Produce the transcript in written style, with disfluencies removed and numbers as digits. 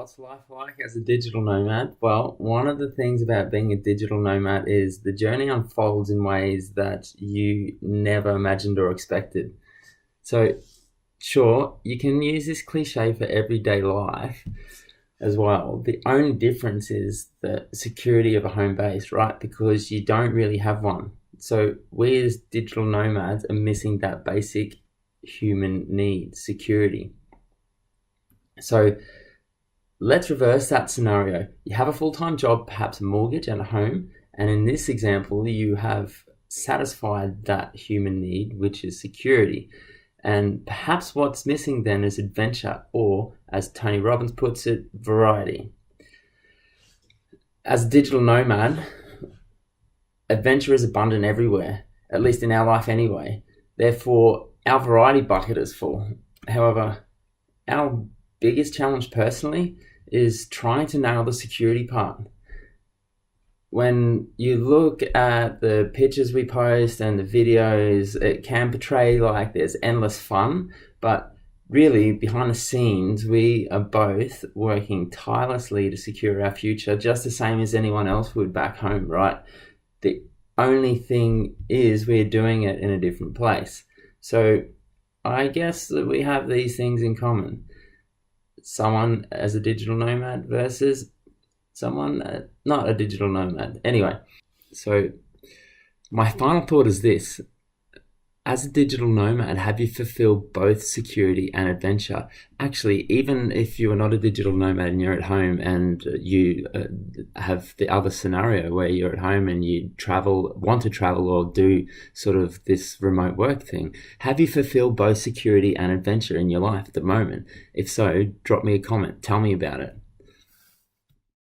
What's life like as a digital nomad? Well, one of the things about being a digital nomad is the journey unfolds in ways that you never imagined or expected. So, sure, you can use this cliche for everyday life as well. The only difference is the security of a home base, right? Because you don't really have one. So, we as digital nomads are missing that basic human need, security. So, let's reverse that scenario. You have a full-time job, perhaps a mortgage and a home, and in this example, you have satisfied that human need, which is security. And perhaps what's missing then is adventure, or as Tony Robbins puts it, variety. As a digital nomad, adventure is abundant everywhere, at least in our life anyway. Therefore, our variety bucket is full. However, our biggest challenge personally is trying to nail the security part. When you look at the pictures we post and the videos, it can portray like there's endless fun, but really behind the scenes, we are both working tirelessly to secure our future, just the same as anyone else would back home, right? The only thing is we're doing it in a different place. So I guess that we have these things in common. Someone as a digital nomad versus someone not a digital nomad. Anyway, so my final thought is this. As a digital nomad, have you fulfilled both security and adventure? Actually, even if you are not a digital nomad and you're at home and you have the other scenario where you're at home and you want to travel or do sort of this remote work thing, have you fulfilled both security and adventure in your life at the moment? If so, drop me a comment. Tell me about it.